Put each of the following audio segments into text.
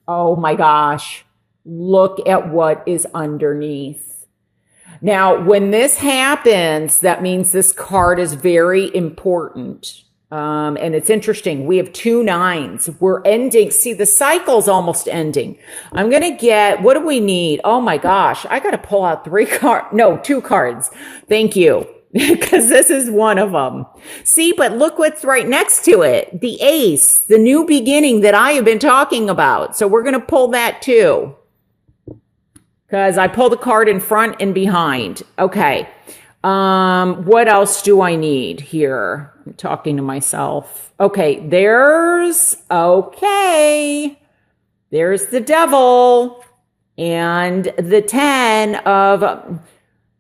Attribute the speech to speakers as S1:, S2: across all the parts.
S1: Oh my gosh. Look at what is underneath. Now, when this happens, that means this card is very important. And it's interesting. We have two nines. We're ending. See, the cycle's almost ending. I'm going to get, what do we need? Oh my gosh. I got to pull out two cards. Thank you. Because this is one of them. See, but look what's right next to it. The ace, the new beginning that I have been talking about. So we're going to pull that too. Because I pulled the card in front and behind. Okay. What else do I need here? I'm talking to myself. Okay. There's the devil and the 10 of,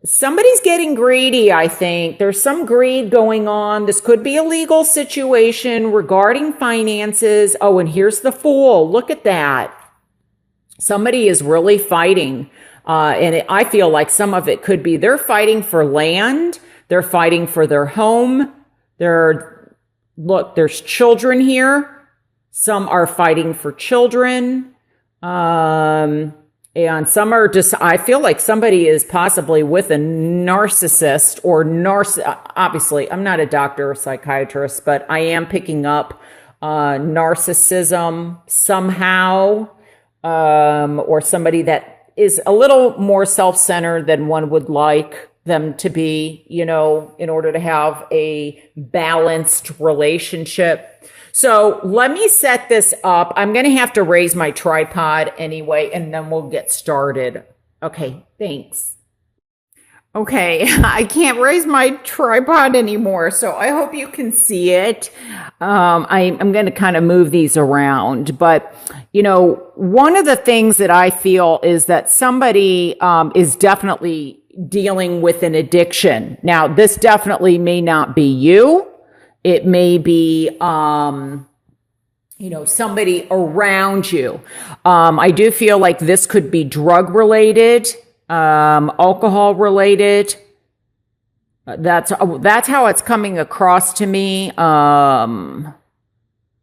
S1: somebody's getting greedy, I think. There's some greed going on. This could be a legal situation regarding finances. Oh, and here's the Fool. Look at that. Somebody is really fighting. I feel like some of it could be they're fighting for land. They're fighting for their home. There's children here. Some are fighting for children. And some are just, I feel like somebody is possibly with a narcissist obviously, I'm not a doctor or psychiatrist, but I am picking up narcissism somehow, or somebody that is a little more self-centered than one would like them to be, in order to have a balanced relationship. So let me set this up. I'm going to have to raise my tripod anyway, and then we'll get started. Okay, thanks. Okay, I can't raise my tripod anymore, so I hope you can see it. I'm going to kind of move these around, but one of the things that I feel is that somebody is definitely dealing with an addiction. Now, this definitely may not be you. It may be, somebody around you. I do feel like this could be drug related, alcohol related. That's how it's coming across to me.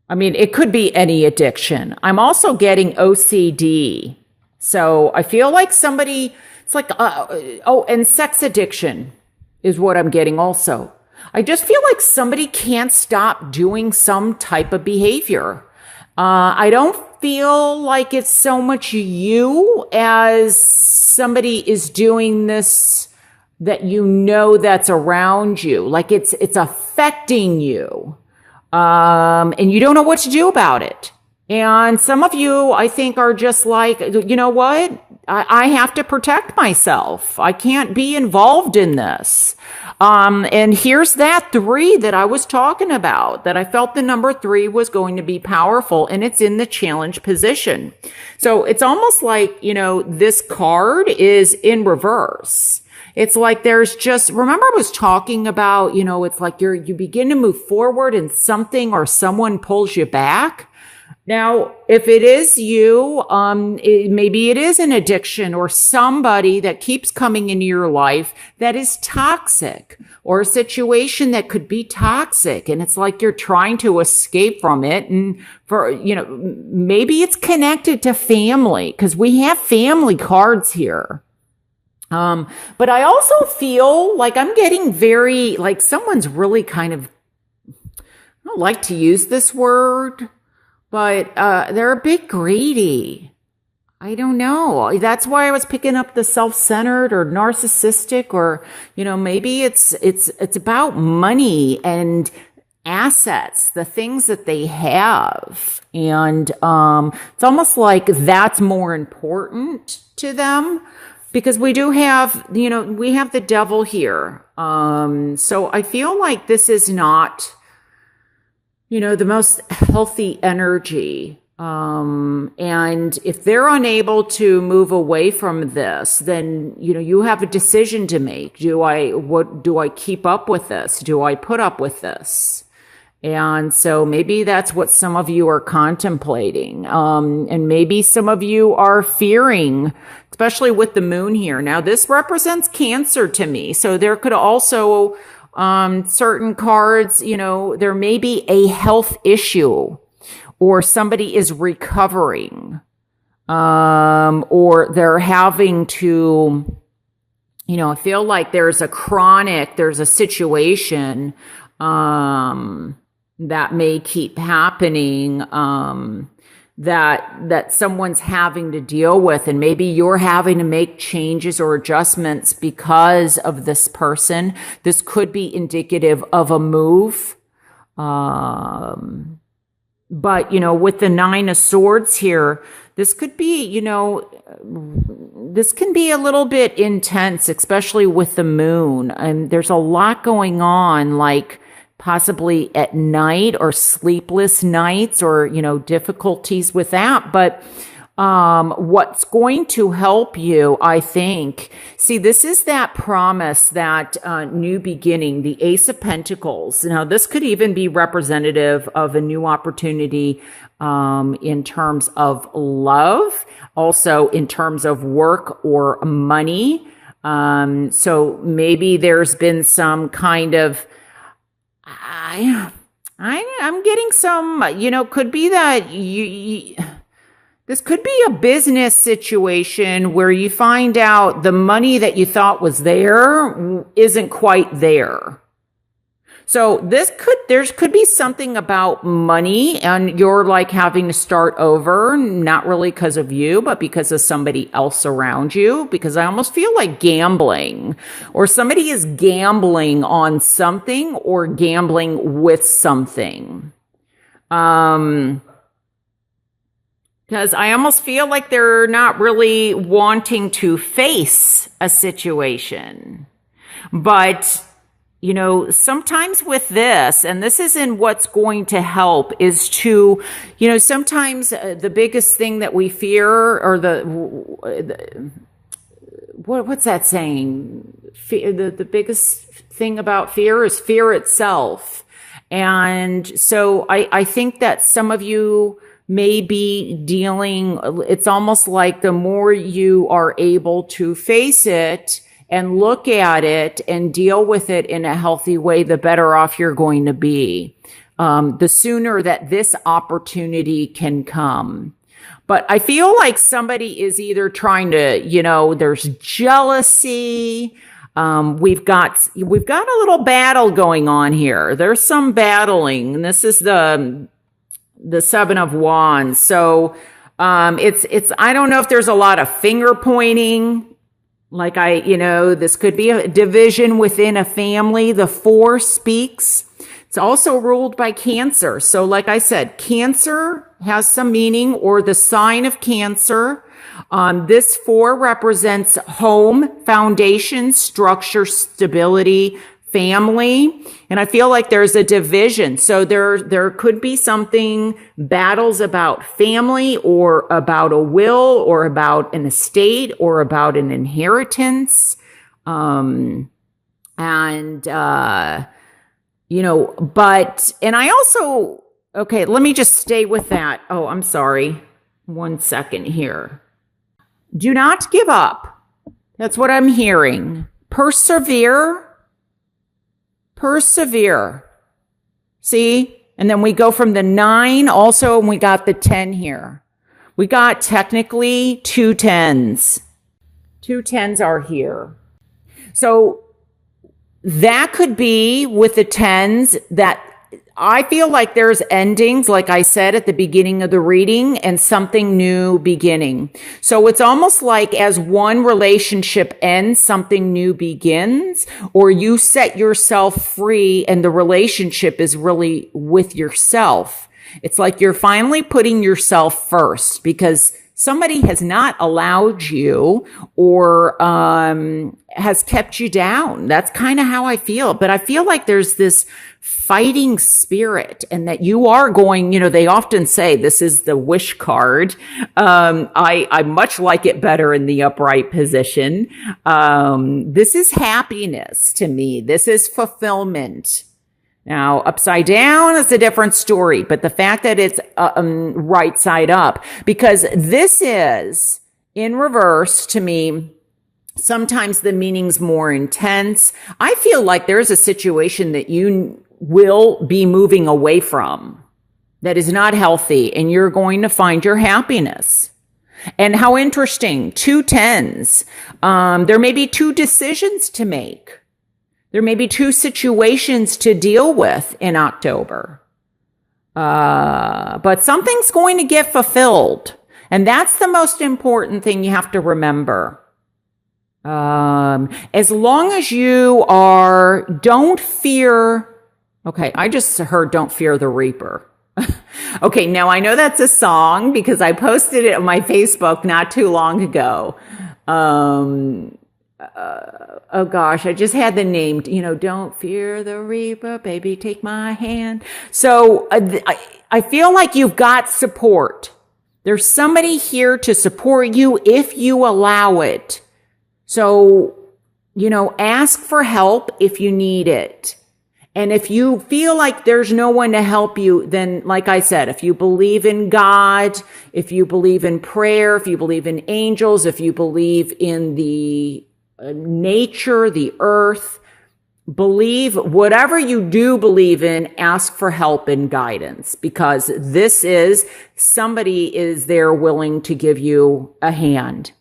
S1: It could be any addiction. I'm also getting OCD. So I feel like somebody, it's like, and sex addiction is what I'm getting also. I just feel like somebody can't stop doing some type of behavior. I don't feel like it's so much you as somebody is doing this that that's around you. Like it's affecting you. And you don't know what to do about it. And some of you, I think, are just like, you know what? I have to protect myself. I can't be involved in this. And here's that 3 that I was talking about, that I felt the number 3 was going to be powerful, and it's in the challenge position. So it's almost like, this card is in reverse. It's like there's just, remember I was talking about, it's like you begin to move forward and something or someone pulls you back. Now, if it is you, maybe it is an addiction or somebody that keeps coming into your life that is toxic, or a situation that could be toxic. And it's like you're trying to escape from it. And maybe it's connected to family, because we have family cards here. But I also feel like I'm getting very, like someone's really kind of, I don't like to use this word, but they're a bit greedy. I don't know. That's why I was picking up the self-centered or narcissistic, or maybe it's about money and assets, the things that they have, and it's almost like that's more important to them, because we do have we have the devil here. So I feel like this is not the most healthy energy. And if they're unable to move away from this, then, you have a decision to make. Do I keep up with this? Do I put up with this? And so maybe that's what some of you are contemplating. And maybe some of you are fearing, especially with the moon here. Now, this represents Cancer to me. So there could also, certain cards, there may be a health issue, or somebody is recovering. or they're having to, I feel like there's a situation, that may keep happening, that someone's having to deal with, and maybe you're having to make changes or adjustments because of this person. This could be indicative of a move. But, with the Nine of Swords here, this could be, this can be a little bit intense, especially with the moon. And there's a lot going on, like possibly at night or sleepless nights or, difficulties with that. But what's going to help you, I think, see, this is that promise, that new beginning, the Ace of Pentacles. Now, this could even be representative of a new opportunity in terms of love, also in terms of work or money. So maybe there's been some kind of, I'm getting some, could be that this could be a business situation where you find out the money that you thought was there isn't quite there. So there could be something about money, and you're like having to start over, not really because of you, but because of somebody else around you, because I almost feel like gambling, or somebody is gambling on something or gambling with something. Because I almost feel like they're not really wanting to face a situation. But, sometimes with this, and this isn't what's going to help, is to, sometimes the biggest thing that we fear, or what's that saying? The biggest thing about fear is fear itself. And so I think that some of you may be dealing, it's almost like the more you are able to face it and look at it and deal with it in a healthy way, the better off you're going to be. The sooner that this opportunity can come. But I feel like somebody is either trying to, there's jealousy. We've got a little battle going on here. There's some battling, and this is the Seven of Wands. So, I don't know if there's a lot of finger pointing. Like this could be a division within a family. The Four speaks. It's also ruled by Cancer. So like I said, Cancer has some meaning, or the sign of Cancer. This Four represents home, foundation, structure, stability, family. And I feel like there's a division. So there could be something, battles about family, or about a will, or about an estate, or about an inheritance. But, and I also, okay, let me just stay with that. Oh, I'm sorry. 1 second here. Do not give up. That's what I'm hearing. Persevere. See? And then we go from the 9 also, and we got the 10 here. We got technically 2 10s. 2 10s are here. So that could be with the 10s, that I feel like there's endings, like I said at the beginning of the reading, and something new beginning. So it's almost like as one relationship ends, something new begins, or you set yourself free and the relationship is really with yourself. It's like you're finally putting yourself first, because somebody has not allowed you, or has kept you down. That's kind of how I feel. But I feel like there's this fighting spirit, and that you are going, they often say this is the wish card. I much like it better in the upright position. This is happiness to me. This is fulfillment. Now, upside down is a different story, but the fact that it's right side up, because this is in reverse to me. Sometimes the meaning's more intense. I feel like there's a situation that you will be moving away from that is not healthy, and you're going to find your happiness. And how interesting, 2 10s. There may be 2 decisions to make. There may be 2 situations to deal with in October. But something's going to get fulfilled. And that's the most important thing you have to remember. As long as you don't fear. Okay, I just heard don't fear the reaper. Okay, now I know that's a song because I posted it on my Facebook not too long ago. Oh gosh, I just had the name, don't fear the reaper, baby, take my hand. So I feel like you've got support. There's somebody here to support you if you allow it. So, ask for help if you need it. And if you feel like there's no one to help you, then like I said, if you believe in God, if you believe in prayer, if you believe in angels, if you believe in the nature, the earth, believe whatever you do believe in, ask for help and guidance, because somebody is there willing to give you a hand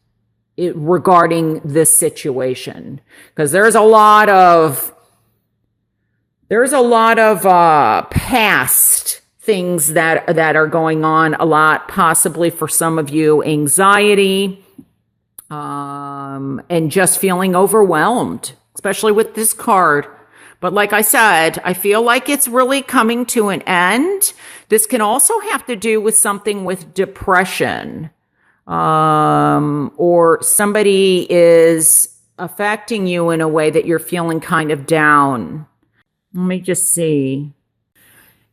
S1: regarding this situation. Because there's a lot of past things that are going on, a lot, possibly for some of you, anxiety, and just feeling overwhelmed, especially with this card. But like I said, I feel like it's really coming to an end. This can also have to do with something with depression, or somebody is affecting you in a way that you're feeling kind of down. Let me just see.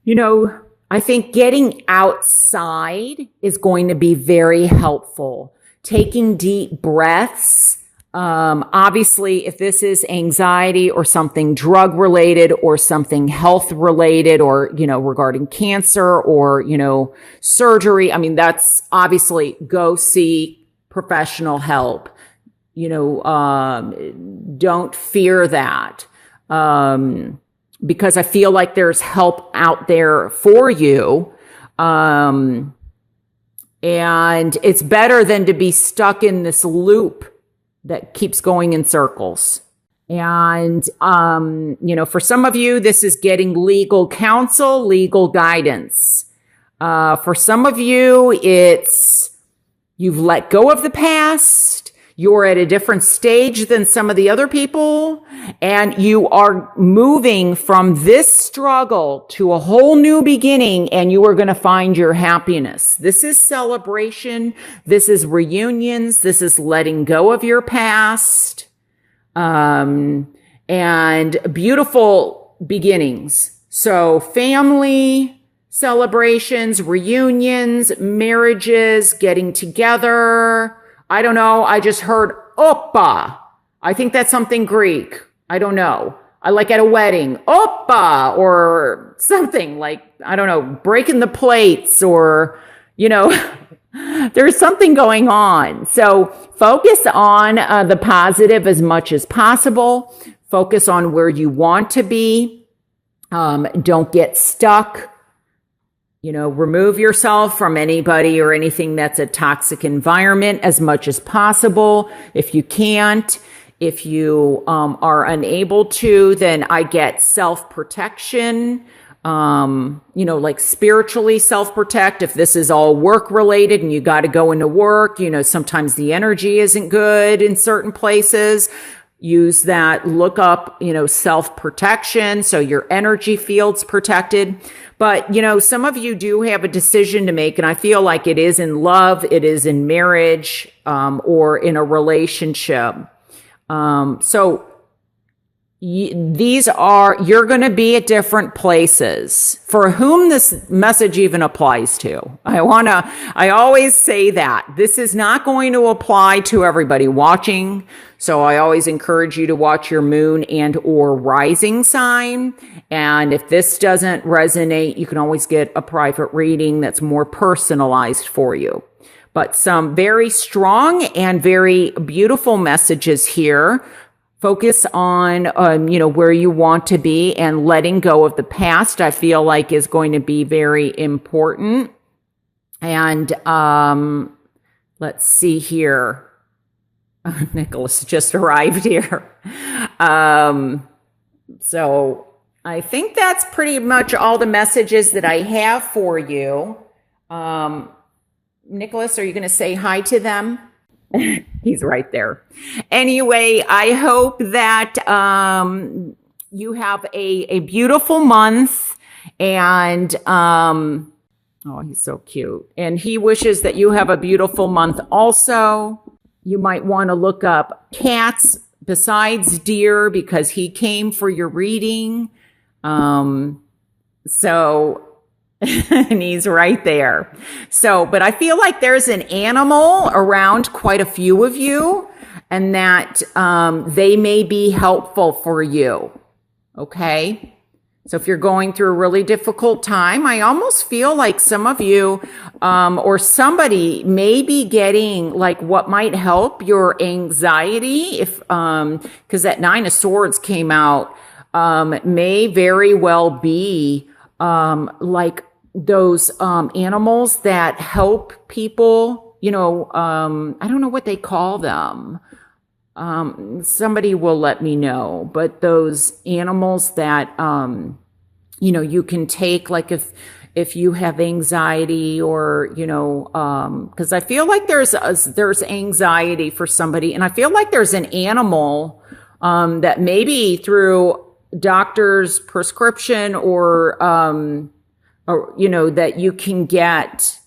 S1: I think getting outside is going to be very helpful. Taking deep breaths. Obviously, if this is anxiety or something drug related or something health related or, regarding cancer or, surgery, that's obviously go see professional help. Don't fear that. Because I feel like there's help out there for you. And it's better than to be stuck in this loop that keeps going in circles. And, for some of you, this is getting legal counsel, legal guidance. For some of you, it's you've let go of the past. You're at a different stage than some of the other people, and you are moving from this struggle to a whole new beginning, and you are going to find your happiness. This is celebration. This is reunions. This is letting go of your past, and beautiful beginnings. So family celebrations, reunions, marriages, getting together. I don't know. I just heard oppa. I think that's something Greek. I don't know. I like at a wedding, oppa, or something like, I don't know, breaking the plates or, there's something going on. So focus on the positive as much as possible. Focus on where you want to be. Don't get stuck. Remove yourself from anybody or anything that's a toxic environment as much as possible. If you can't, if you are unable to, then I get self-protection, like spiritually self-protect. If this is all work related and you got to go into work, sometimes the energy isn't good in certain places. Use that, look up, self-protection so your energy field's protected. But, some of you do have a decision to make, and I feel like it is in love, it is in marriage, or in a relationship. You're going to be at different places for whom this message even applies to. I always say that this is not going to apply to everybody watching. So I always encourage you to watch your moon and or rising sign. And if this doesn't resonate, you can always get a private reading that's more personalized for you. But some very strong and very beautiful messages here. Focus on, where you want to be, and letting go of the past, I feel like, is going to be very important. And Let's see here. Nicholas just arrived here. So I think that's pretty much all the messages that I have for you. Nicholas, are you going to say hi to them? He's right there. Anyway, I hope that you have a beautiful month, and oh, he's so cute. And he wishes that you have a beautiful month also. You might want to look up cats besides deer because he came for your reading. And he's right there. So, but I feel like there's an animal around quite a few of you, and that they may be helpful for you. Okay? So if you're going through a really difficult time, I almost feel like some of you or somebody may be getting like what might help your anxiety, if because that Nine of Swords came out, may very well be like those animals that help people, I don't know what they call them. Somebody will let me know, but those animals that, you can take, like if you have anxiety or, cause I feel like there's anxiety for somebody, and I feel like there's an animal, that maybe through doctor's prescription or that you can get,